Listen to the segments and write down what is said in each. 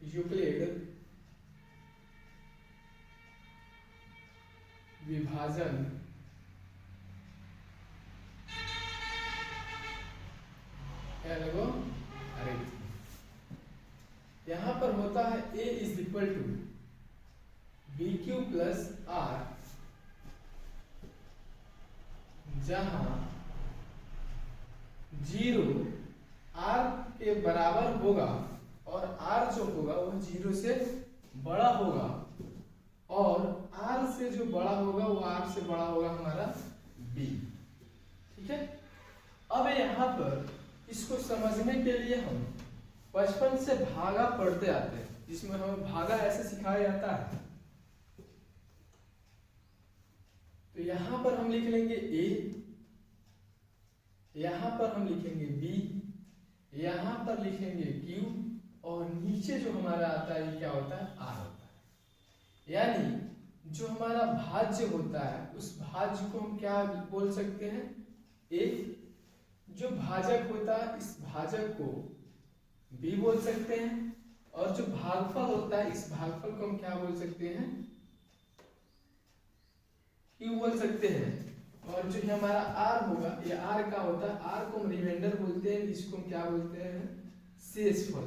Euclid विभाजन algorithm. यहां पर होता है a is equal to B Q plus R, जहां 0 r के बराबर होगा और r जो होगा वो 0 से बड़ा होगा, और r से जो बड़ा होगा वो r से बड़ा होगा हमारा b। ठीक है। अब यहाँ पर इसको समझने के लिए हम बचपन से भागा पढ़ते आते हैं, जिसमें हमें भागा ऐसे सिखाया जाता है। तो यहां पर हम लिख लेंगे a, यहां पर हम लिखेंगे b, यहां पर लिखेंगे q, और नीचे जो हमारा आता है ये क्या होता है, r होता है। यानी जो हमारा भाज्य होता है उस भाज्य को हम क्या बोल सकते हैं, a। जो भाजक होता है इस भाजक को b बोल सकते हैं, और जो भागफल होता है इस भागफल को हम क्या बोल सकते हैं, q बोल सकते हैं। और जो हमारा r होगा ये r का होता है, r को हम रिमाइंडर बोलते हैं, इसको हम क्या बोलते हैं, शेषफल।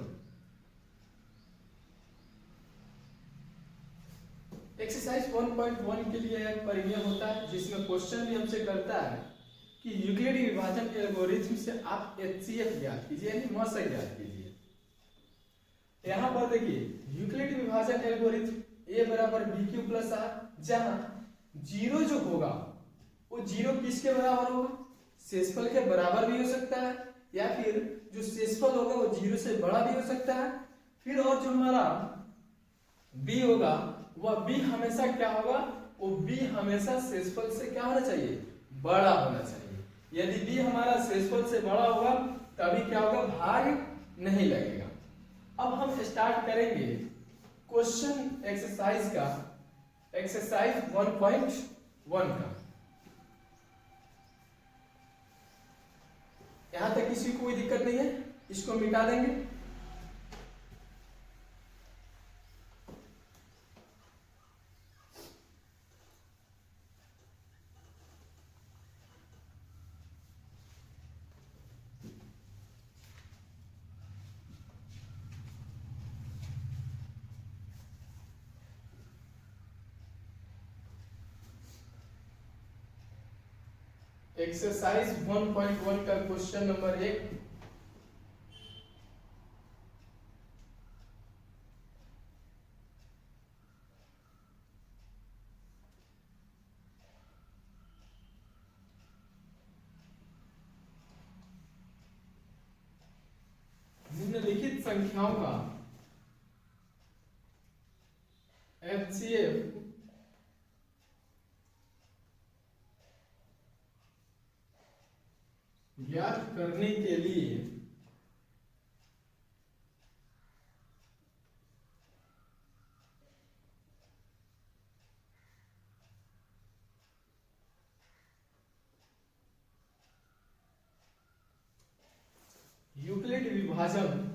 एक्सरसाइज 1.1 के लिए एक परिमेय होता है जिसमें क्वेश्चन भी हमसे करता है कि यूक्लिड विभाजन एल्गोरिथम से आप HCF ज्ञात कीजिए, यानी मस ज्ञात कीजिए। यहाँ पर देखिए यूक्लिड विभाजन एल्गोरिथम a बराबर बी क्यू प्लस आर, जहां 0 जो होगा वो 0 किसके बराबर होगा, शेषफल के बराबर भी हो सकता है, या फिर जो शेषफल होगा वो 0 से बड़ा भी हो सकता है। फिर और जो हमारा b होगा वह b हमेशा क्या होगा, वो b हमेशा शेषफल से क्या होना चाहिए, बड़ा होना चाहिए। यदि b हमारा शेषफल से बड़ा होगा तभी क्या होगा, भाग नहीं लगेगा। अब हम स्टार्ट करेंगे क्वेश्चन एक्सरसाइज का, एक्सरसाइज 1.1 का। यहां तक किसी को कोई दिक्कत नहीं है, इसको मिटा देंगे। एक्सरसाइज 1.1 का क्वेश्चन नंबर 1, निम्नलिखित संख्याओं का HCF ज्ञात करने के लिए यूक्लिड विभाजन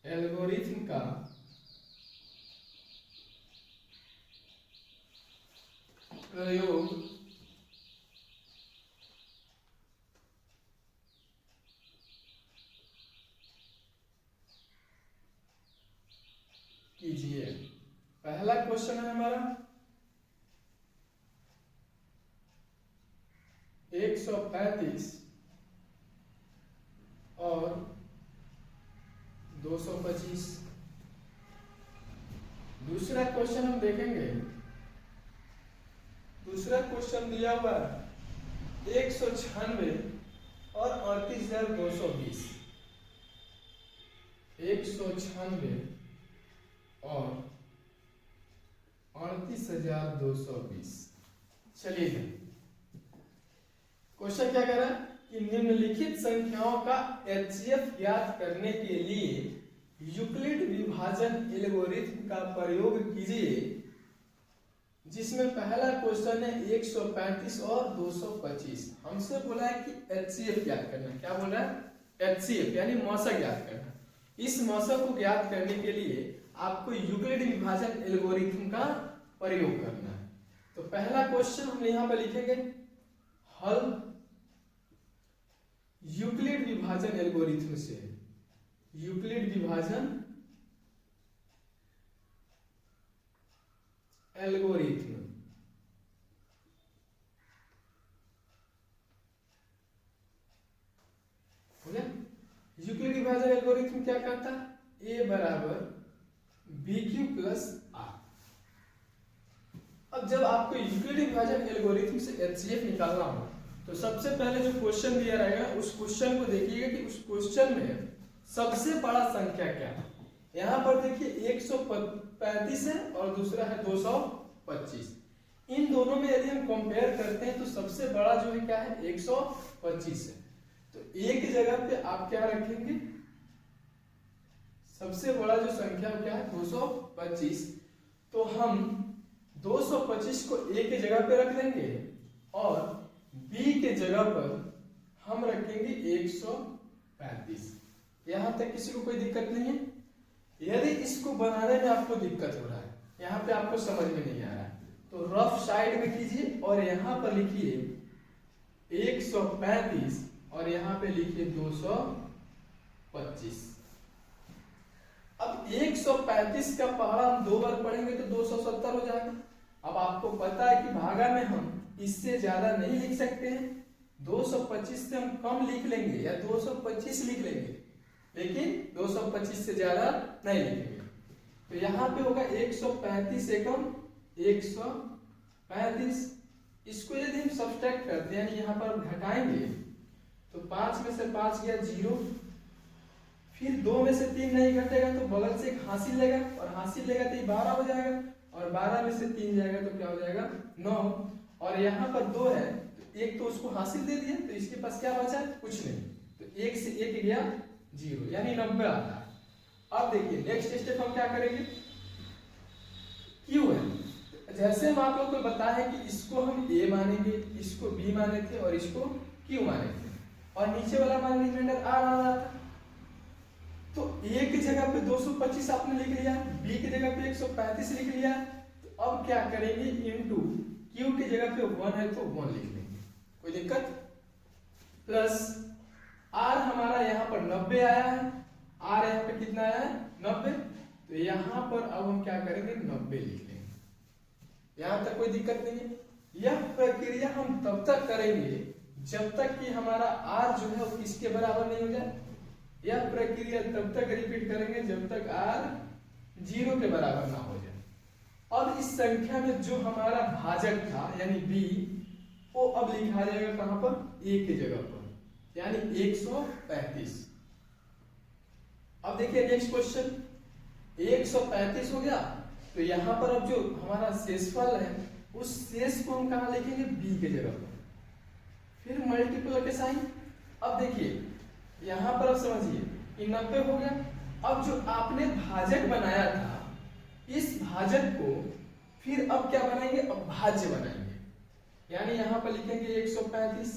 एल्गोरिथम का प्रयोग कीजिए। पहला क्वेश्चन है हमारा 135 और 225। दूसरा क्वेश्चन हम देखेंगे, दूसरा क्वेश्चन दिया हुआ है 196 और 38,220। 196 और 38,220। चलिए क्वेश्चन क्या कह रहा है कि निम्नलिखित संख्याओं का HCF ज्ञात करने के लिए यूक्लिड विभाजन एल्गोरिथम का प्रयोग कीजिए। जिसमें पहला क्वेश्चन है 135 और 225। हमसे बोला है कि HCF ज्ञात करना। क्या बोला है? HCF यानी मौसा ज्ञात करना। इस मौसा को ज्ञात करने के लिए आपको यूक्लिड विभाजन एल्गोरिथम का प्रयोग करना है। तो पहला क्वेश्चन हम यहाँ पर लिखेंगे, हल यूक्लिड विभाजन एल्गोरिथम से। यूक्लिड विभाजन एल्गोरिथम हो गया। यूक्लिड विभाजन एल्गोरिथम क्या करता है? A बराबर BQ प्लस R। अब जब आपको यूक्लिड विभाजन एल्गोरिथम से HCF निकालना हो तो सबसे पहले जो क्वेश्चन दिया रहेगा उस क्वेश्चन को देखिएगा कि उस क्वेश्चन में सबसे बड़ा संख्या क्या है। यहाँ पर देखिए 135 है और दूसरा है 225। इन दोनों में यदि हम कंपेयर करते हैं तो सबसे बड़ा जो है क्या है? 125 है। तो एक जगह पे आप क्या रखेंगे? सबसे बड़ा जो संख्या क्या है? 225। तो हम 225 को A के जगह पे रख देंगे और B के जगह पर हम रखेंगे 135। यहां तक किसी को कोई दिक्कत नहीं है? यदि इसको बनाने में आपको दिक्कत हो रहा है, यहाँ पे आपको समझ में नहीं आ रहा है, तो रफ साइड में कीजिए और यहाँ पर लिखिए 135 और यहाँ पे लिखिए 225। अब 135 का पहाड़ा हम 2 बार पढ़ेंगे तो 270 हो जाएगा। अब आपको पता है कि भागा में हम इससे ज्यादा नहीं लिख सकते हैं, 225 से हम कम लिख लेंगे या 225 लिख लेंगे, लेकिन 225 से ज्यादा नहीं लिखेंगे। तो यहाँ पे होगा 135 एकम 135। इसको यदि हम सब्ट्रैक्ट करते हैं यानी यहाँ पर घटाएंगे तो 5 में से 5 गया 0, फिर 2 में से 3 नहीं घटेगा तो बगल से एक हासिल लेगा और हासिल लेगा तो ये 12 हो जाएगा और 12 में से 3 जाएगा तो क्या हो जाएगा? 9। और यहाँ पर 2 है तो एक तो उसको हासिल दे दिया तो इसके पास क्या बचा? कुछ नहीं। तो 1 से 1 गया 0 यानी 90 आता है। अब देखिए नेक्स्ट स्टेप हम क्या करेंगे? क्यू है। जैसे हम आप लोग को बताया कि इसको हम A मानेंगे, इसको B माने थे और इसको Q माने थे और नीचे वाला मान रिमाइंडर R आ रहा था। तो A की जगह पे 225 आपने लिख लिया, B की जगह पे 135 लिख लिया। तो अब क्या करेंगे? इनटू Q की जगह पे 1 है तो 1 लिख लेंगे, कोई दिक्कत? प्लस R हमारा यहाँ पर 90 आया है, R यहाँ पे कितना आया है? 90। तो यहाँ पर अब हम क्या करेंगे? 90 लिख लेंगे। यहाँ तक कोई दिक्कत नहीं है। यह प्रक्रिया हम तब तक करेंगे जब तक कि हमारा R जो है वो किसके बराबर नहीं हो जाए। यह प्रक्रिया तब तक रिपीट करेंगे जब तक R 0 के बराबर ना हो जाए। अब इस संख्या में जो हमारा भाजक था यानी B, वो अब लिखा जाएगा कहां पर? A की जगह पर यानी 135। अब देखिए नेक्स्ट क्वेश्चन, 135 हो गया तो यहाँ पर अब जो हमारा शेषफल है उस शेष को हम कहाँ लिखेंगे? B के जगह पर, फिर मल्टीपल के साइन। अब देखिए यहाँ पर अब समझिए कि 90 हो गया। अब जो आपने भाजक बनाया था इस भाजक को फिर अब क्या बनाएंगे? अब भाज्य बनाएंगे यानी यहाँ पर लिखेंगे 135,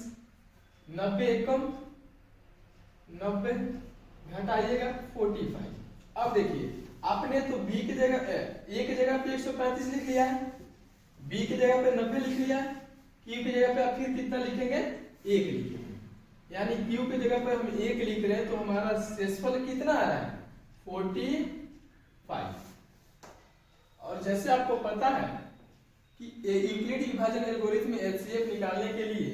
90 एकम 90 घटाइएगा 45। अब देखिए आपने तो B की जगह A की जगह पे 135 लिख लिया है, B की जगह पे 90 लिख लिया है, Q की जगह पे आप फिर कितना लिखेंगे? 1 लिखेंगे यानी Q की जगह पर हम 1 लिख रहे हैं तो हमारा शेषफल कितना आ रहा है? 45। और जैसे आपको पता है कि यूक्लिड विभाजन एल्गोरिथम में HCF निकालने के लिए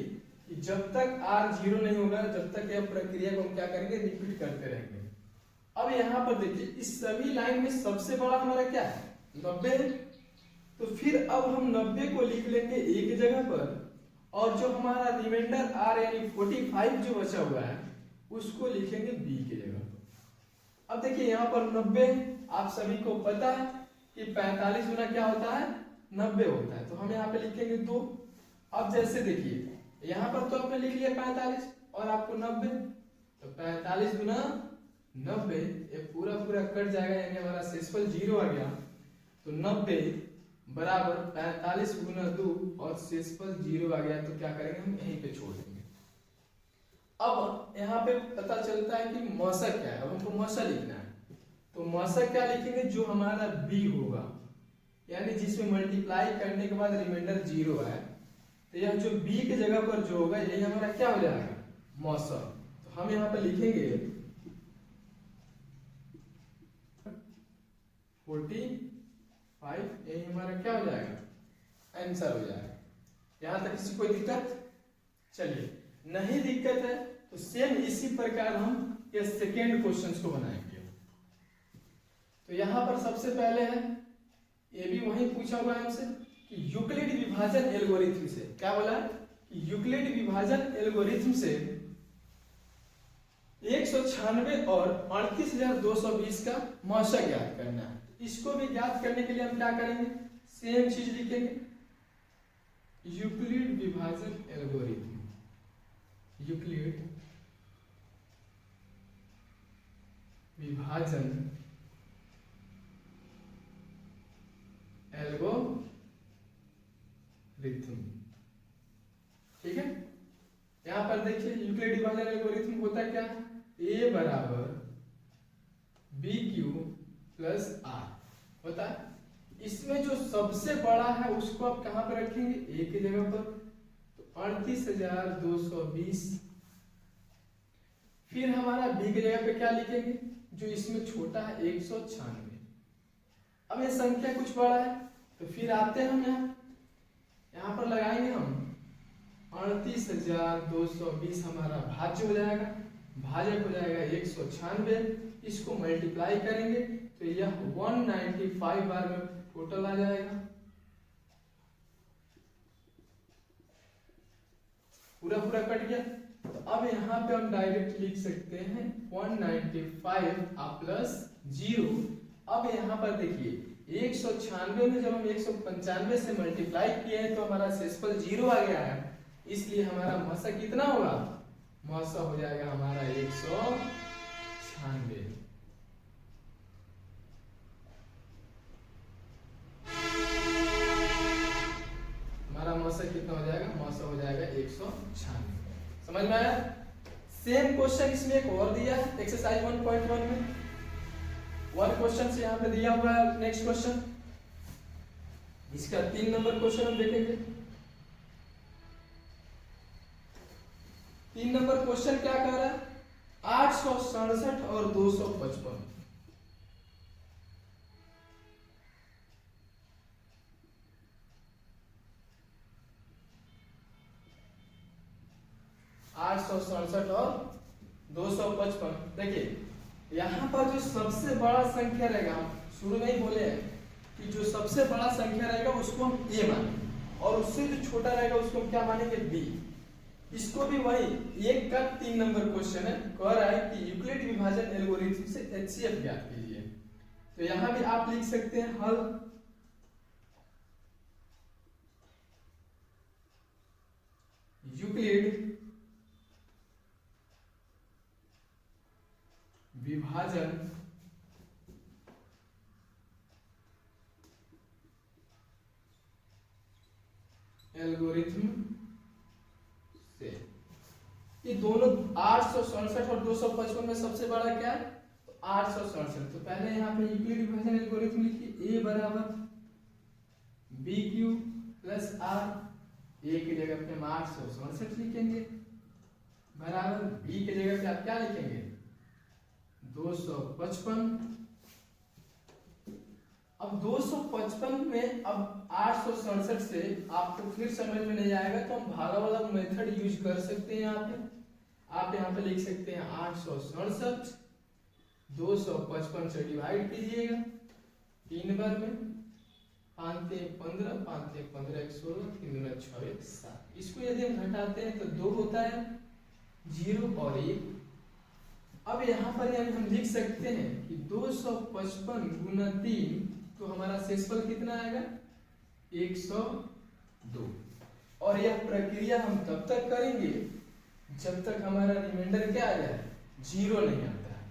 कि जब तक R 0 नहीं होगा जब तक यह प्रक्रिया को हम क्या करेंगे? रिपीट करते रहेंगे। अब यहाँ पर देखिए इस सभी लाइन में सबसे बड़ा हमारा क्या है? 90 है। तो फिर अब हम 90 को लिख लेंगे A की जगह पर और जो हमारा रिमाइंडर R यानी 45 जो बचा हुआ है उसको लिखेंगे B की जगह पर। अब देखिए यहाँ पर 90 आप सभी को पता है कि 45 गुना क्या होता है? 90 होता है। तो हम यहाँ पे लिखेंगे 2। अब जैसे देखिए यहाँ पर तो आपने लिख लिया 45 और आपको 90, तो 45 गुना 90 ये पूरा पूरा कट जाएगा यानी हमारा शेषफल 0 आ गया। तो 90 बराबर 45 गुना 2 और शेषफल 0 आ गया तो क्या करेंगे हम यहीं पे छोड़ देंगे। अब यहाँ पे पता चलता है कि मौसा क्या है, अब हमको मौसा लिखना है तो मौसा क्या लिखेंगे, जो हमारा b होगा यानी जिसमें मल्टीप्लाई करने के बाद रिमाइंडर 0 है तो यह जो b की जगह पर जो होगा यही हमारा क्या हो जाएगा, मौसा। तो हम यहाँ पे लिखेंगे 45, यही हमारा क्या हो जाएगा, आंसर हो जाएगा। यहाँ तक किसी कोई दिक्कत? चलिए, नहीं दिक्कत है तो सेम इसी प्रकार हम ये सेकेंड क्वेश्चन को बनाएंगे। तो यहाँ पर सबसे पहले है, ये भी वही पूछा हुआ है हमसे कि यूक्लिड विभाजन एल्गोरिथम से, क्या बोला है कि यूक्लिड विभाजन एल्गोरिथम से 196 और 38,220 का मौसा ज्ञात करना है। इसको भी ज्ञात करने के लिए हम क्या करेंगे, सेम चीज लिखेंगे, यूक्लिड विभाजन एल्गोरिथम, यूक्लिड विभाजन एल्गोरिथम। ठीक है, यहां पर देखिए यूक्लिड विभाजन एल्गोरिथम होता क्या है, a बराबर BQ प्लस R होता है। इसमें जो सबसे बड़ा है उसको आप कहां पर रखेंगे, a की जगह पर, तो 38,220। फिर हमारा b की जगह पे क्या लिखेंगे, जो इसमें छोटा है 196। अब ये संख्या कुछ बड़ा है तो फिर आते हैं हम यहाँ पर लगाएंगे हम 38,220 हमारा भाज्य हो जाएगा, भाजक हो जाएगा 196। इसको मल्टीप्लाई करेंगे तो यह 195 बार में टोटल आ जाएगा, पूरा पूरा कट गया। तो अब यहाँ पे हम डायरेक्ट लिख सकते हैं 195 प्लस 0। अब यहाँ पर देखिए 196 में जब हम 195 से मल्टीप्लाई किए हैं तो हमारा शेषफल 0 आ गया है, इसलिए हमारा मौसा कितना होगा, मौसा हो जाएगा हमारा 196। हमारा मौसा कितना हो जाएगा, मौसा हो जाएगा 196। समझ में आया? सेम क्वेश्चन इसमें एक और दिया है एक्सरसाइज 1.1 में, वन क्वेश्चन से यहाँ पे दिया हुआ है। नेक्स्ट क्वेश्चन, इसका 3 नंबर क्वेश्चन हम देखेंगे। 3 नंबर क्वेश्चन क्या कह रहा है, 867 और 255। 867 और 255। देखिए यहाँ पर जो सबसे बड़ा संख्या रहेगा, हम शुरू में ही बोले हैं कि जो सबसे बड़ा संख्या रहेगा उसको हम a मानेंगे और उससे जो छोटा रहेगा उसको हम क्या मानेंगे, b। इसको भी वही 1 का 3 नंबर क्वेश्चन है, कह रहा है कि यूक्लिड विभाजन एल्गोरिथम से HCF ज्ञात कीजिए। तो यहाँ भी आप लिख सकते हैं हल, यूक्लिड विभाजन एल्गोरिथम से, ये दोनों 867 और 255 में सबसे बड़ा क्या है, तो 867। तो पहले यहाँ पे यूक्लिड विभाजन एल्गोरिथम लिखिए, a बराबर BQ प्लस R, a की जगह पे हम 867 लिखेंगे, बराबर b की जगह पे आप क्या लिखेंगे, 255। अब 255 में अब 867 से आपको फिर समझ में नहीं आएगा तो हम भागा वाला मेथड यूज कर सकते हैं। यहाँ पे आप यहाँ पे लिख सकते हैं 867 255 से डिवाइड कीजिएगा 3 बार में, 5 3 15, 5 3 15 1 16, 3 2 6 1 7। इसको यदि हम घटाते हैं तो 2 होता है, 0 और 1। अब यहाँ पर यानी हम लिख सकते हैं कि 255 गुना 3, तो हमारा शेषफल कितना आएगा, 102। और यह प्रक्रिया हम तब तक करेंगे जब तक हमारा रिमाइंडर क्या आ जाए, 0 नहीं आता है।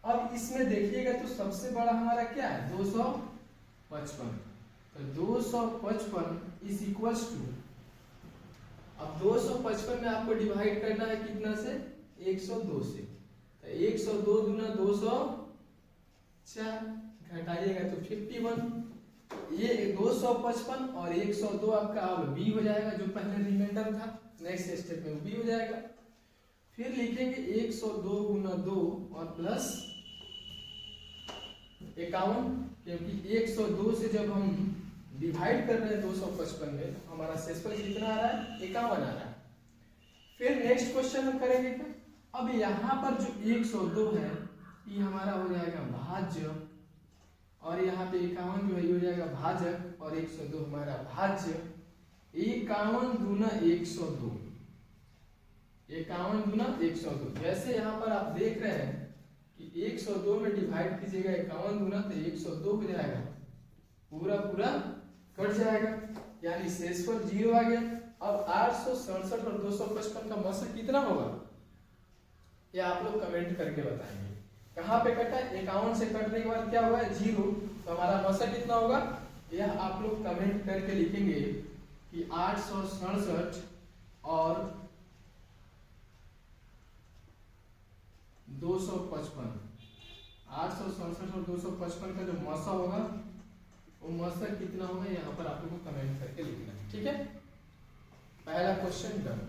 अब इसमें देखिएगा तो सबसे बड़ा हमारा क्या है, 255। तो 255 इज इक्वल्स टू, अब 255 में आपको डिवाइड करना है कितना से, 102 से। तो 102 दूना 204, घटाइएगा तो 51। ये 255 और 102 आपका अब बी हो जाएगा, जो पहले रिमाइंडर था, नेक्स्ट स्टेप में बी हो जाएगा। फिर लिखेंगे 102 गुना 2 और प्लस 51, क्योंकि 102 से जब हम डिवाइड कर रहे हैं 255 में, तो हमारा शेषफल कितना आ रहा है, 51 आ रहा है। फिर नेक्स्ट क्वेश्चन हम करेंगे क्या, अब यहाँ पर जो 102 है ये हमारा हो जाएगा भाज्य, और यहाँ पे 51 जो है ये हो जाएगा भाजक, और 102 हमारा भाज्य। 51 दूना 102, 51 दूना 102। जैसे यहाँ पर आप देख रहे हैं कि 102 में डिवाइड कीजिएगा 51 दूना तो 102 हो जाएगा, पूरा पूरा कट जाएगा, यानी शेषफल 0 आ गया। अब 867 और 255 का मौसा कितना होगा, ये आप लोग कमेंट करके बताएंगे। कहाँ पे कटा, 51 से कटने के बाद क्या हुआ, 0, तो हमारा मौसा कितना होगा, यह आप लोग कमेंट करके लिखेंगे कि 867 और 255, 867 और 255 का जो मौसा होगा वो मौसा कितना होगा, यहाँ पर आप लोग को कमेंट करके लिखना है। ठीक है, पहला क्वेश्चन डन।